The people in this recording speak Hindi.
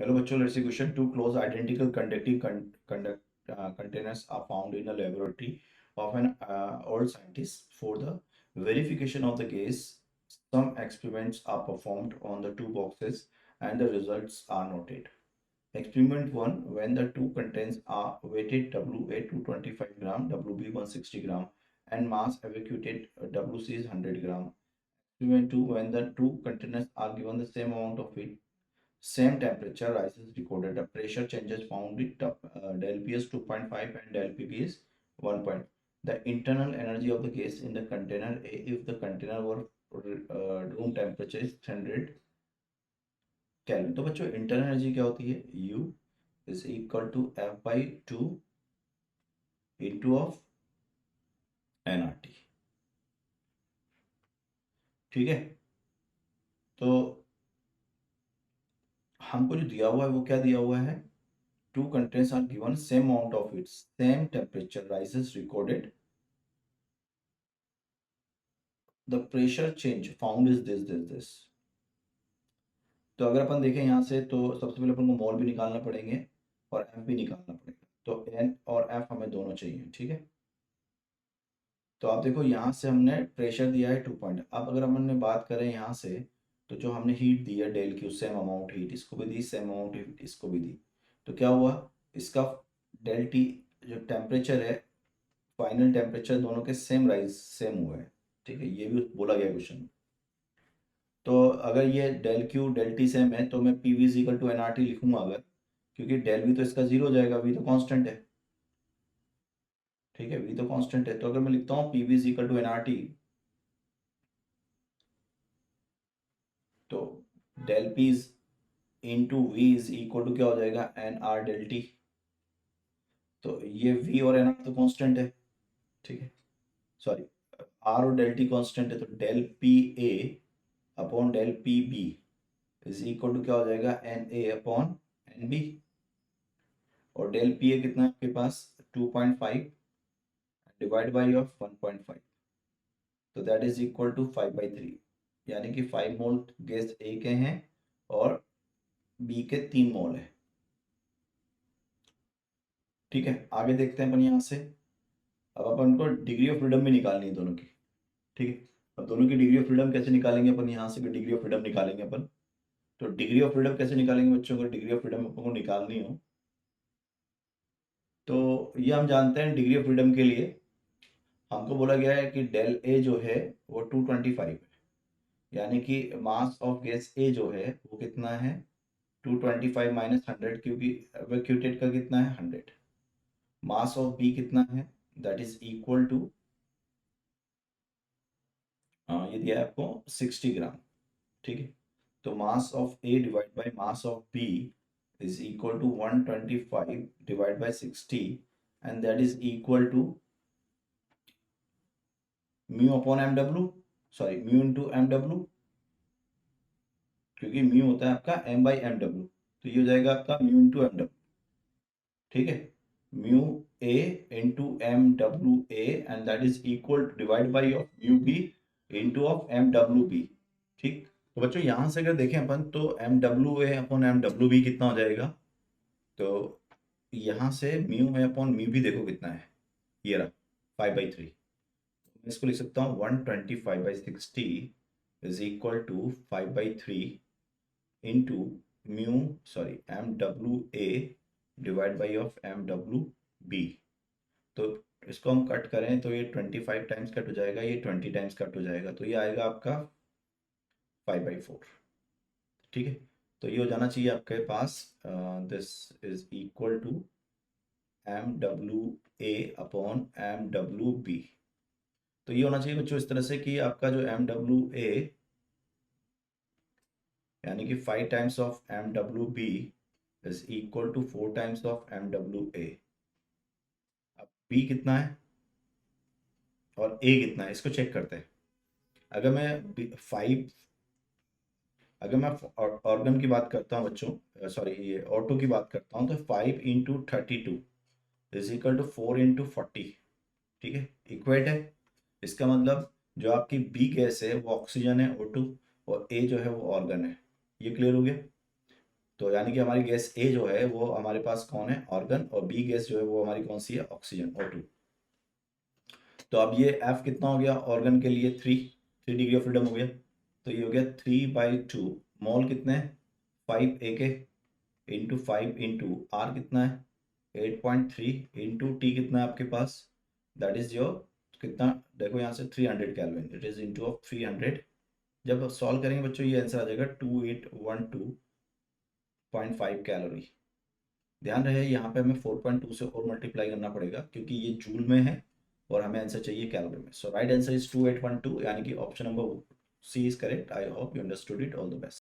Hello बच्चों, let's see question. Two close identical conducting containers are found in a laboratory of an old scientist. For the verification of the case, some experiments are performed on the two boxes and the results are noted. Experiment 1, when the two contents are weighted WA 225 gram, WB 160 gram and mass evacuated WC is 100 gram. Experiment 2, when the two containers are given the same amount of heat, same temperature rises recorded. The pressure changes found with del P is 2.5 and del PB is 1 point. The internal energy of the gas in the container A, if the container were room temperature is 100 Kelvin. तो बच्चों इंटरनल एनर्जी क्या होती है? U is equal to F by 2 into of nRT. ठीक है, तो हमको जो दिया हुआ है वो क्या दिया हुआ है? Two containers are given same amount of heat, same temperature rises recorded. The pressure change found is this. तो अगर अपन देखें यहाँ से तो सबसे पहले अपन को मोल भी निकालना पड़ेंगे और एफ भी निकालना पड़ेगा। तो एन और एफ हमें दोनों चाहिए, ठीक है। तो आप देखो यहाँ से हमने प्रेशर दिया है 2 पॉइंट। अब अगर हमने बात करें यहाँ से, तो जो हमने हीट दी है del Q, same amount heat इसको भी दी, सेम अमाउंट हीट इसको भी दी। तो क्या हुआ, इसका डेल टी जो टेम्परेचर है, फाइनल टेम्परेचर दोनों के सेम राइज सेम हुआ है, ठीक है। ये भी बोला गया क्वेश्चन में। तो अगर ये del Q del T same है तो मैं P V equal to N R T लिखूंगा अगर, क्योंकि डेल वी तो इसका जीरो हो जाएगा, वी तो कांस्टेंट है, ठीक है। वी तो कांस्टेंट है, तो अगर मैं लिखता हूँ P V equal to N R T, तो del P into V is equal to क्या हो जाएगा? N R del T. तो ये वी और एन आर तो कांस्टेंट है, ठीक है। सॉरी, आर और डेल टी कांस्टेंट है, तो del P A upon del P B is equal to क्या हो जाएगा? N A upon N B. और डेल पी ए कितना है आपके पास? 2.5 डिवाइड बाई ऑफ 1.5, तो दैट इज इक्वल टू 5/3, यानी कि 5 मोल गैस ए के हैं और बी के 3 मोल है, ठीक है। आगे देखते हैं अपन यहाँ से। अब अपन को डिग्री ऑफ फ्रीडम भी निकालनी है दोनों की, ठीक है। अब दोनों की डिग्री ऑफ फ्रीडम कैसे निकालेंगे अपन? यहाँ से डिग्री ऑफ फ्रीडम निकालेंगे अपन। तो डिग्री ऑफ फ्रीडम कैसे निकालेंगे बच्चों को? डिग्री ऑफ फ्रीडम अपन को निकालनी हो तो ये हम जानते हैं, डिग्री ऑफ फ्रीडम के लिए हमको बोला गया है कि डेल ए जो है वो 225 है, यानी कि मास ऑफ गैस ए जो है वो कितना है? 225 माइनस 100, क्योंकि एवैक्यूटेड का कितना है? 100। मास ऑफ बी कितना है? दैट इज इक्वल टू, ये दिया है आपको 60 ग्राम, ठीक है। तो mass of A divide by mass of B is equal to 125 divide by 60, and that is equal to mu upon M W, sorry mu into M W, क्योंकि म्यू होता है आपका एम बाई एम डब्ल्यू, तो ये हो जाएगा आपका म्यू इंटू एम डब्ल्यू, ठीक है। Mu A into M W A and that is equal to divide by of mu B into of M W B, ठीक। तो बच्चों यहाँ से अगर देखें अपन तो M W A upon M W B कितना हो जाएगा? तो यहाँ से mu A upon mu B देखो कितना है, ये रहा 5/3। मैं इसको लिख सकता हूँ 125/60 is equal to 5/3 into mu, sorry M W A divide by of M W B. तो इसको हम कट करें तो ये 25 टाइम्स कट हो जाएगा, ये 20 टाइम्स कट हो जाएगा, तो ये आएगा आपका 5/4, ठीक है। तो ये हो जाना चाहिए आपके पास, this is equal to M W A upon M W B. तो ये होना चाहिए बच्चों इस तरह से कि आपका जो एम डब्ल्यू ए यानी कि 5 times of M W B is equal to 4 times of M W A. अब बी कितना है और ए कितना है इसको चेक करते हैं। अगर मैं 5, अगर मैं ऑर्गन की बात करता हूँ बच्चों, सॉरी ये ऑटो की बात करता हूँ, तो 5 into 32 is equal to 4 into 40, ठीक है, इक्वेट है। इसका मतलब जो आपकी बी गैस है वो ऑक्सीजन है O2 और ए जो है वो ऑर्गन है। ये क्लियर हो गया? तो यानी कि हमारी गैस ए जो है वो हमारे पास कौन है, ऑर्गन, और बी गैस जो है वो हमारी कौन सी है, ऑक्सीजन, O2। तो अब ये F कितना हो गया ऑर्गन के लिए, 3 डिग्री ऑफ फ्रीडम हो गया। तो ये हो गया 3/2 मोल कितने हैं, 5 A के इंटू 5 इंटू आर कितना है 8.3 इंटू टी कितना है आपके पास, दैट इज योर कितना, देखो यहाँ से 300 kelvin, it is into of 300। जब सॉल्व करेंगे बच्चों ये आंसर आ जाएगा 2812.5 कैलोरी। ध्यान रहे यहाँ पे हमें 4.2 से और मल्टीप्लाई करना पड़ेगा क्योंकि ये जूल में है और हमें आंसर चाहिए कैलोरी में। सो राइट आंसर इज 2812, यानी कि option number C is correct. I hope you understood it. All the best.